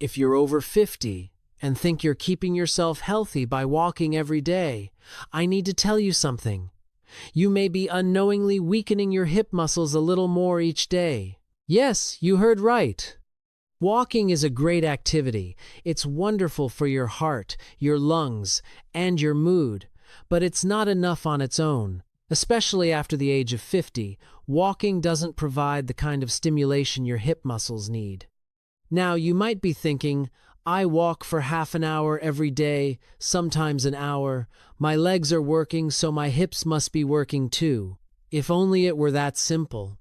If you're over 50 and think you're keeping yourself healthy by walking every day, I need to tell you something. You may be unknowingly weakening your hip muscles a little more each day. Yes, you heard right. Walking is a great activity. It's wonderful for your heart, your lungs, and your mood, but it's not enough on its own. Especially after the age of 50, walking doesn't provide the kind of stimulation your hip muscles need. Now, you might be thinking, I walk for half an hour every day, sometimes an hour. My legs are working, so my hips must be working too. If only it were that simple.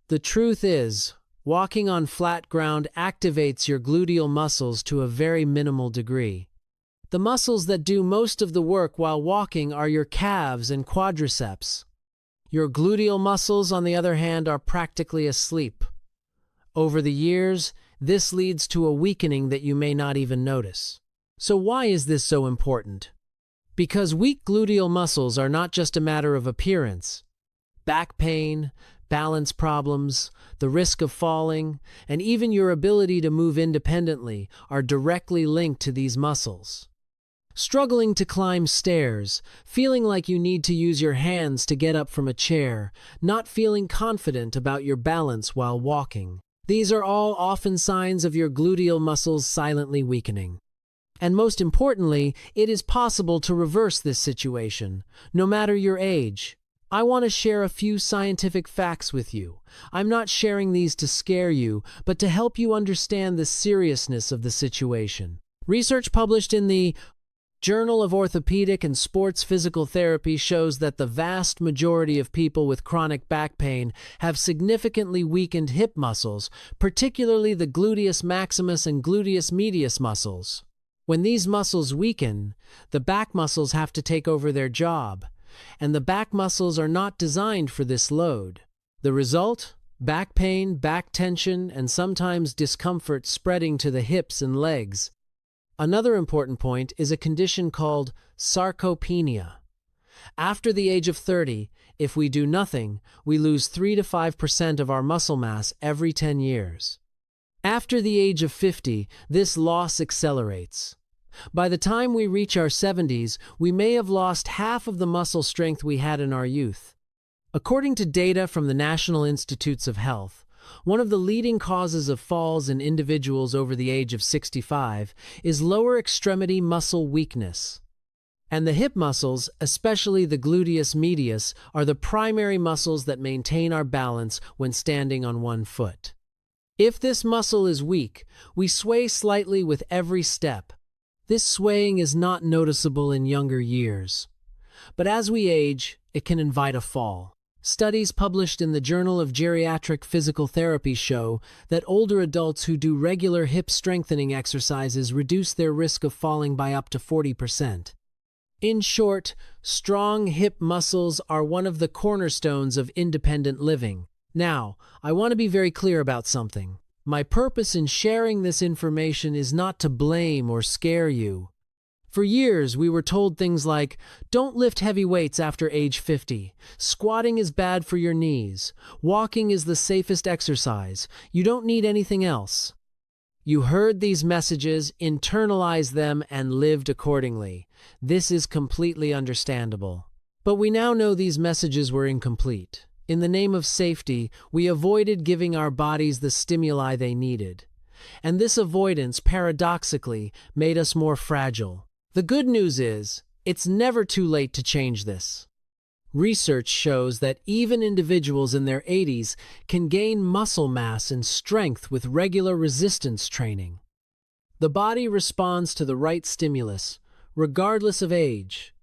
The truth is, walking on flat ground activates your gluteal muscles to a very minimal degree. The muscles that do most of the work while walking are your calves and quadriceps. Your gluteal muscles, on the other hand, are practically asleep. Over the years, this leads to a weakening that you may not even notice. So why is this so important? Because weak gluteal muscles are not just a matter of appearance. Back pain, balance problems, the risk of falling, and even your ability to move independently are directly linked to these muscles. Struggling to climb stairs, feeling like you need to use your hands to get up from a chair, not feeling confident about your balance while walking. These are all often signs of your gluteal muscles silently weakening. And most importantly, it is possible to reverse this situation, no matter your age. I want to share a few scientific facts with you. I'm not sharing these to scare you, but to help you understand the seriousness of the situation. Research published in the Journal of Orthopedic and Sports Physical Therapy shows that the vast majority of people with chronic back pain have significantly weakened hip muscles, particularly the gluteus maximus and gluteus medius muscles. When these muscles weaken, the back muscles have to take over their job, and the back muscles are not designed for this load. The result? Back pain, back tension, and sometimes discomfort spreading to the hips and legs. Another important point is a condition called sarcopenia. After the age of 30, if we do nothing, we lose 3 to 5% of our muscle mass every 10 years. After the age of 50, this loss accelerates. By the time we reach our 70s, we may have lost half of the muscle strength we had in our youth. According to data from the National Institutes of Health, one of the leading causes of falls in individuals over the age of 65 is lower extremity muscle weakness. And the hip muscles, especially the gluteus medius, are the primary muscles that maintain our balance when standing on one foot. If this muscle is weak, we sway slightly with every step. This swaying is not noticeable in younger years. But as we age, it can invite a fall. Studies published in the Journal of Geriatric Physical Therapy show that older adults who do regular hip strengthening exercises reduce their risk of falling by up to 40%. In short, strong hip muscles are one of the cornerstones of independent living. Now, I want to be very clear about something. My purpose in sharing this information is not to blame or scare you. For years, we were told things like, don't lift heavy weights after age 50, squatting is bad for your knees, walking is the safest exercise, you don't need anything else. You heard these messages, internalized them, and lived accordingly. This is completely understandable. But we now know these messages were incomplete. In the name of safety, we avoided giving our bodies the stimuli they needed. And this avoidance, paradoxically, made us more fragile. The good news is, it's never too late to change this. Research shows that even individuals in their 80s can gain muscle mass and strength with regular resistance training. The body responds to the right stimulus, regardless of age.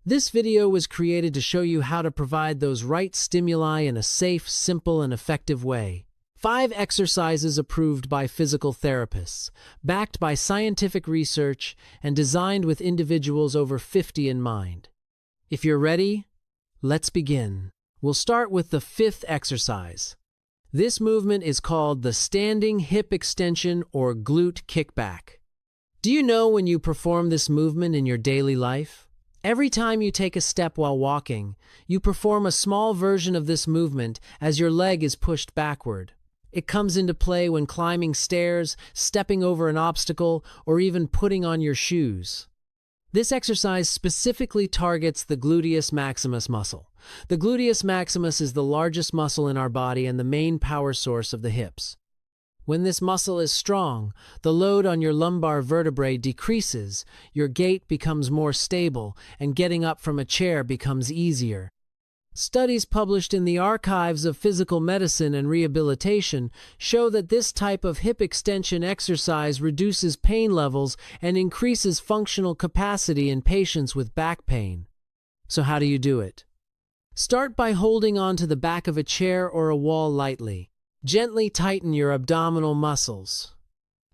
This video was created to show you how to provide those right stimuli in a safe, simple, and effective way. 5 exercises approved by physical therapists, backed by scientific research, and designed with individuals over 50 in mind. If you're ready, let's begin. We'll start with the 5th exercise. This movement is called the standing hip extension or glute kickback. Do you know when you perform this movement in your daily life? Every time you take a step while walking, you perform a small version of this movement as your leg is pushed backward. It comes into play when climbing stairs, stepping over an obstacle, or even putting on your shoes. This exercise specifically targets the gluteus maximus muscle. The gluteus maximus is the largest muscle in our body and the main power source of the hips. When this muscle is strong, the load on your lumbar vertebrae decreases, your gait becomes more stable, and getting up from a chair becomes easier. Studies published in the Archives of Physical Medicine and Rehabilitation show that this type of hip extension exercise reduces pain levels and increases functional capacity in patients with back pain. So how do you do it? Start by holding onto the back of a chair or a wall lightly. Gently tighten your abdominal muscles.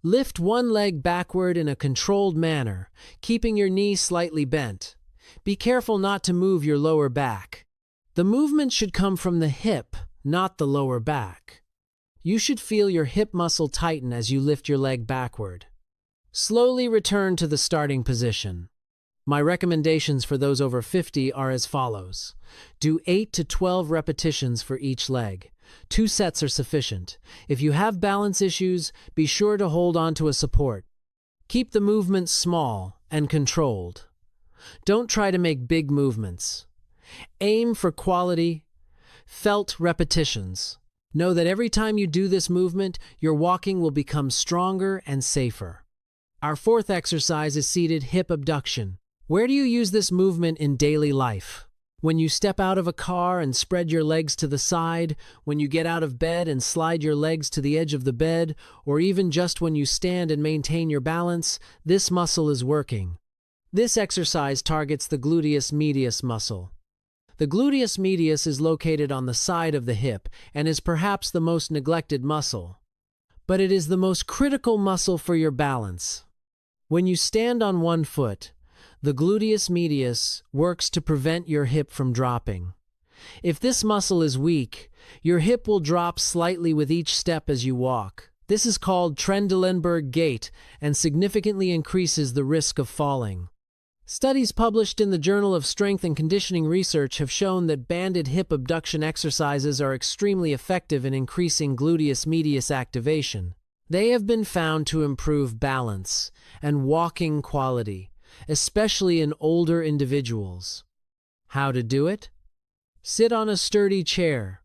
Lift one leg backward in a controlled manner, keeping your knee slightly bent. Be careful not to move your lower back. The movement should come from the hip, not the lower back. You should feel your hip muscle tighten as you lift your leg backward. Slowly return to the starting position. My recommendations for those over 50 are as follows. Do 8 to 12 repetitions for each leg. 2 sets are sufficient. If you have balance issues, be sure to hold on to a support. Keep the movements small and controlled. Don't try to make big movements. Aim for quality, felt repetitions. Know that every time you do this movement, your walking will become stronger and safer. Our fourth exercise is seated hip abduction. Where do you use this movement in daily life? When you step out of a car and spread your legs to the side, when you get out of bed and slide your legs to the edge of the bed, or even just when you stand and maintain your balance, this muscle is working. This exercise targets the gluteus medius muscle. The gluteus medius is located on the side of the hip and is perhaps the most neglected muscle. But it is the most critical muscle for your balance. When you stand on one foot, the gluteus medius works to prevent your hip from dropping. If this muscle is weak, your hip will drop slightly with each step as you walk. This is called Trendelenburg gait and significantly increases the risk of falling. Studies published in the Journal of Strength and Conditioning Research have shown that banded hip abduction exercises are extremely effective in increasing gluteus medius activation. They have been found to improve balance and walking quality, especially in older individuals. How to do it? Sit on a sturdy chair.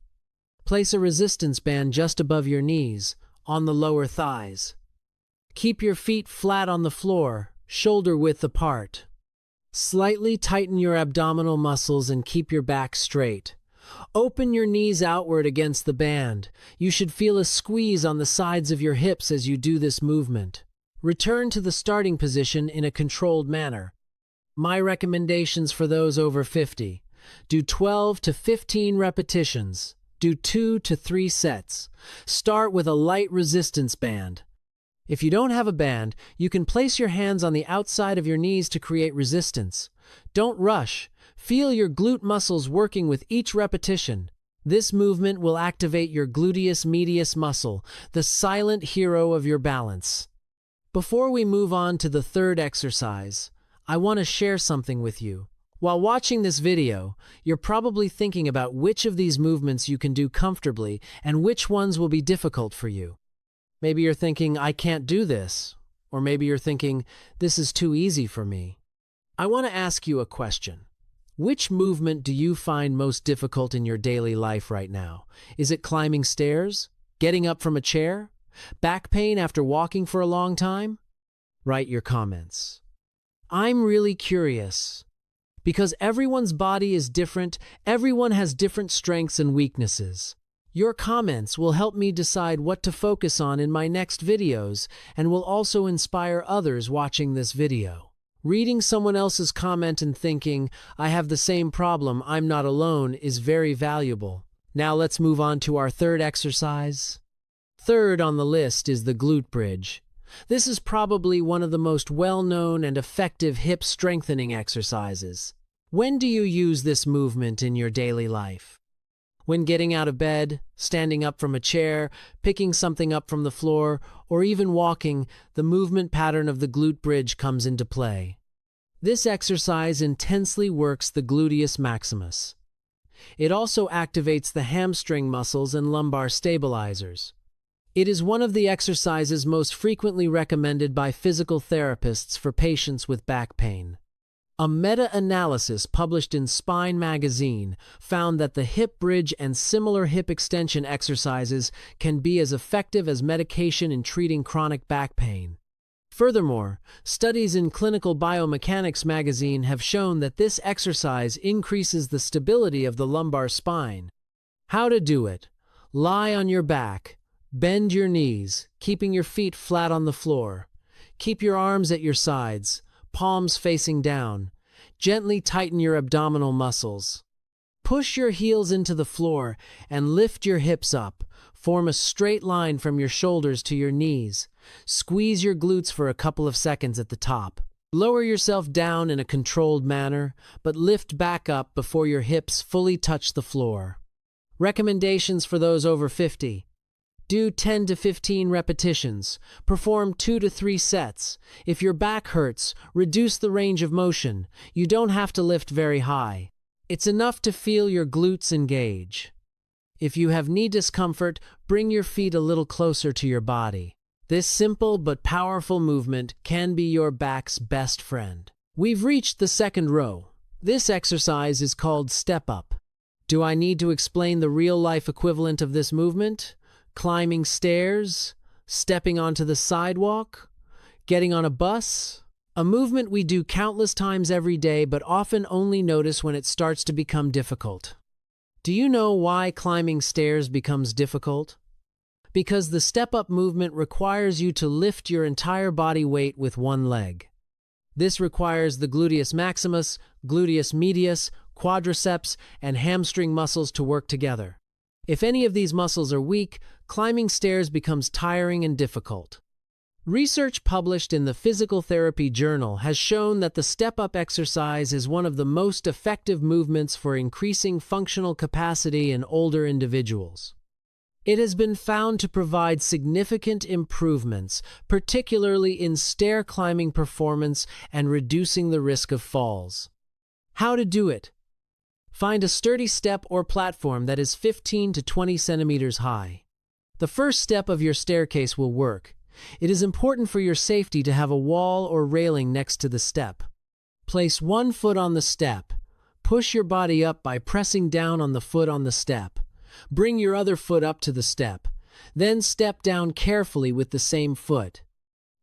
Place a resistance band just above your knees, on the lower thighs. Keep your feet flat on the floor, shoulder width apart. Slightly tighten your abdominal muscles and keep your back straight. Open your knees outward against the band. You should feel a squeeze on the sides of your hips as you do this movement. Return to the starting position in a controlled manner. My recommendations for those over 50. Do 12 to 15 repetitions. Do 2 to 3 sets. Start with a light resistance band. If you don't have a band, you can place your hands on the outside of your knees to create resistance. Don't rush. Feel your glute muscles working with each repetition. This movement will activate your gluteus medius muscle, the silent hero of your balance. Before we move on to the third exercise, I want to share something with you. While watching this video, you're probably thinking about which of these movements you can do comfortably and which ones will be difficult for you. Maybe you're thinking, I can't do this. Or maybe you're thinking, this is too easy for me. I want to ask you a question. Which movement do you find most difficult in your daily life right now? Is it climbing stairs? Getting up from a chair? Back pain after walking for a long time? Write your comments. I'm really curious. Because everyone's body is different, everyone has different strengths and weaknesses. Your comments will help me decide what to focus on in my next videos and will also inspire others watching this video. Reading someone else's comment and thinking, I have the same problem, I'm not alone, is very valuable. Now let's move on to our third exercise. Third on the list is the glute bridge. This is probably one of the most well-known and effective hip strengthening exercises. When do you use this movement in your daily life? When getting out of bed, standing up from a chair, picking something up from the floor, or even walking, the movement pattern of the glute bridge comes into play. This exercise intensely works the gluteus maximus. It also activates the hamstring muscles and lumbar stabilizers. It is one of the exercises most frequently recommended by physical therapists for patients with back pain. A meta-analysis published in Spine magazine found that the hip bridge and similar hip extension exercises can be as effective as medication in treating chronic back pain. Furthermore, studies in Clinical Biomechanics magazine have shown that this exercise increases the stability of the lumbar spine. How to do it? Lie on your back. Bend your knees, keeping your feet flat on the floor. Keep your arms at your sides, palms facing down. Gently tighten your abdominal muscles. Push your heels into the floor and lift your hips up. Form a straight line from your shoulders to your knees. Squeeze your glutes for a couple of seconds at the top. Lower yourself down in a controlled manner, but lift back up before your hips fully touch the floor. Recommendations for those over 50. Do 10 to 15 repetitions. Perform 2 to 3 sets. If your back hurts, reduce the range of motion. You don't have to lift very high. It's enough to feel your glutes engage. If you have knee discomfort, bring your feet a little closer to your body. This simple but powerful movement can be your back's best friend. We've reached the second row. This exercise is called step up. Do I need to explain the real-life equivalent of this movement? Climbing stairs, stepping onto the sidewalk, getting on a bus. A movement we do countless times every day but often only notice when it starts to become difficult. Do you know why climbing stairs becomes difficult? Because the step-up movement requires you to lift your entire body weight with one leg. This requires the gluteus maximus, gluteus medius, quadriceps, and hamstring muscles to work together. If any of these muscles are weak, climbing stairs becomes tiring and difficult. Research published in the Physical Therapy Journal has shown that the step-up exercise is one of the most effective movements for increasing functional capacity in older individuals. It has been found to provide significant improvements, particularly in stair climbing performance and reducing the risk of falls. How to do it? Find a sturdy step or platform that is 15 to 20 centimeters high. The first step of your staircase will work. It is important for your safety to have a wall or railing next to the step. Place one foot on the step. Push your body up by pressing down on the foot on the step. Bring your other foot up to the step. Then step down carefully with the same foot.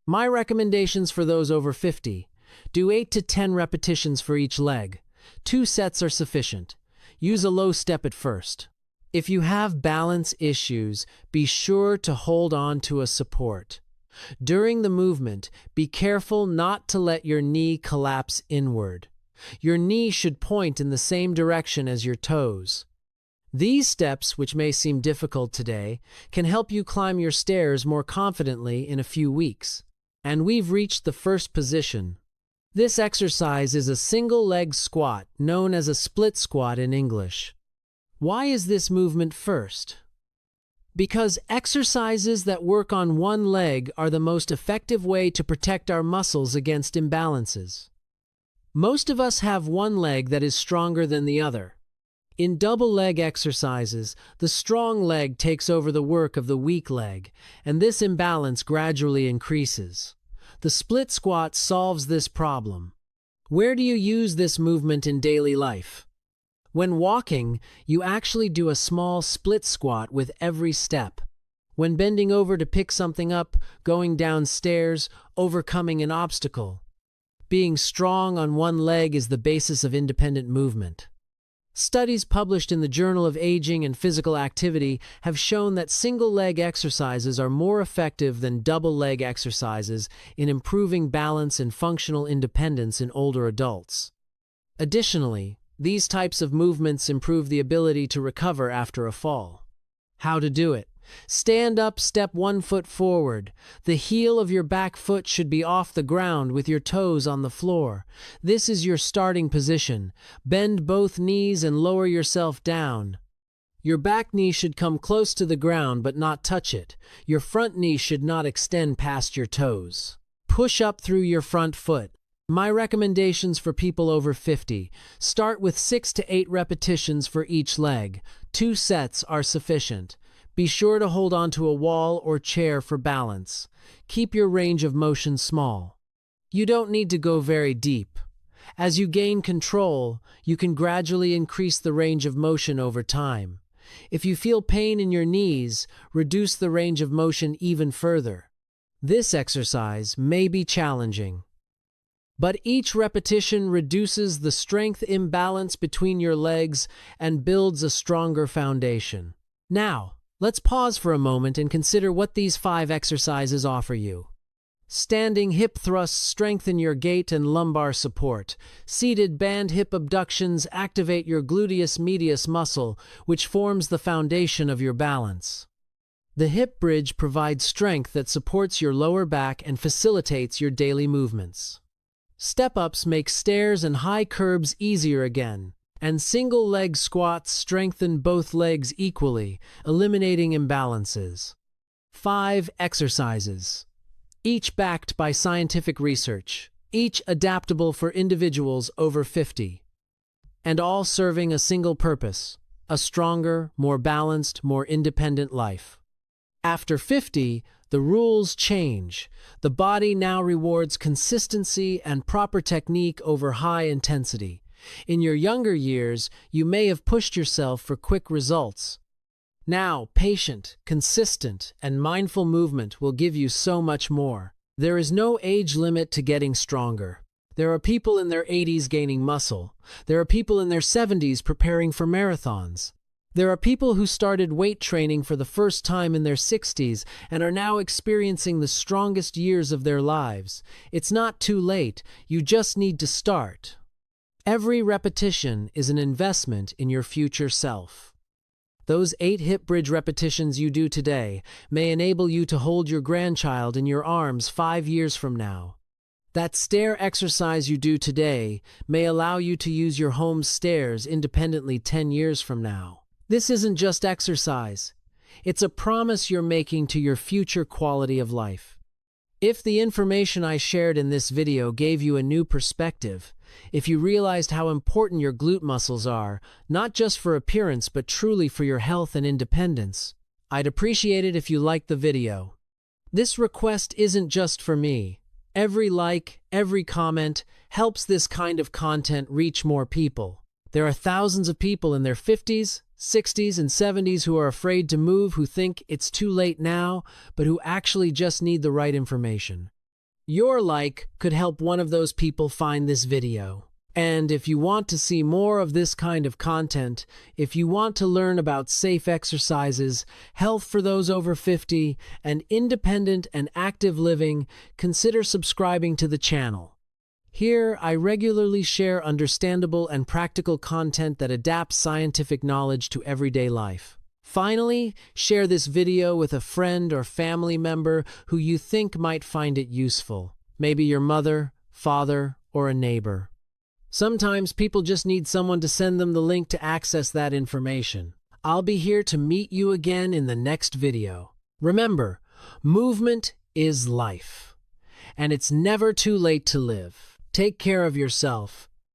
My recommendations for those over 50. Do 8 to 10 repetitions for each leg. 2 sets are sufficient. Use a low step at first. If you have balance issues, be sure to hold on to a support. During the movement, be careful not to let your knee collapse inward. Your knee should point in the same direction as your toes. These steps, which may seem difficult today, can help you climb your stairs more confidently in a few weeks. And we've reached the first position. This exercise is a single-leg squat, known as a split squat in English. Why is this movement first? Because exercises that work on one leg are the most effective way to protect our muscles against imbalances. Most of us have one leg that is stronger than the other. In double leg exercises, the strong leg takes over the work of the weak leg, and this imbalance gradually increases. The split squat solves this problem. Where do you use this movement in daily life? When walking, you actually do a small split squat with every step. When bending over to pick something up, going downstairs, overcoming an obstacle. Being strong on one leg is the basis of independent movement. Studies published in the Journal of Aging and Physical Activity have shown that single-leg exercises are more effective than double-leg exercises in improving balance and functional independence in older adults. Additionally, these types of movements improve the ability to recover after a fall. How to do it? Stand up, step 1 foot forward. The heel of your back foot should be off the ground with your toes on the floor. This is your starting position. Bend both knees and lower yourself down. Your back knee should come close to the ground but not touch it. Your front knee should not extend past your toes. Push up through your front foot. My recommendations for people over 50. Start with 6 to 8 repetitions for each leg. 2 sets are sufficient. Be sure to hold onto a wall or chair for balance. Keep your range of motion small. You don't need to go very deep. As you gain control, you can gradually increase the range of motion over time. If you feel pain in your knees, reduce the range of motion even further. This exercise may be challenging, but each repetition reduces the strength imbalance between your legs and builds a stronger foundation. Now, let's pause for a moment and consider what these 5 exercises offer you. Standing hip thrusts strengthen your gait and lumbar support. Seated band hip abductions activate your gluteus medius muscle, which forms the foundation of your balance. The hip bridge provides strength that supports your lower back and facilitates your daily movements. Step-ups make stairs and high curbs easier again, and single-leg squats strengthen both legs equally, eliminating imbalances. 5 exercises, each backed by scientific research, each adaptable for individuals over 50, and all serving a single purpose: a stronger, more balanced, more independent life. After 50, the rules change. The body now rewards consistency and proper technique over high intensity. In your younger years, you may have pushed yourself for quick results. Now, patient, consistent, and mindful movement will give you so much more. There is no age limit to getting stronger. There are people in their 80s gaining muscle. There are people in their 70s preparing for marathons. There are people who started weight training for the first time in their 60s and are now experiencing the strongest years of their lives. It's not too late, you just need to start. Every repetition is an investment in your future self. Those 8 hip bridge repetitions you do today may enable you to hold your grandchild in your arms 5 years from now. That stair exercise you do today may allow you to use your home's stairs independently 10 years from now. This isn't just exercise. It's a promise you're making to your future quality of life. If the information I shared in this video gave you a new perspective, if you realized how important your glute muscles are, not just for appearance but truly for your health and independence, I'd appreciate it if you liked the video. This request isn't just for me. Every like, every comment helps this kind of content reach more people. There are thousands of people in their 50s, 60s, and 70s who are afraid to move, who think it's too late now, but who actually just need the right information. Your like could help one of those people find this video. And if you want to see more of this kind of content, if you want to learn about safe exercises, health for those over 50, and independent and active living, consider subscribing to the channel. Here, I regularly share understandable and practical content that adapts scientific knowledge to everyday life. Finally, share this video with a friend or family member who you think might find it useful. Maybe your mother, father, or a neighbor. Sometimes people just need someone to send them the link to access that information. I'll be here to meet you again in the next video. Remember, movement is life, and it's never too late to live. Take care of yourself,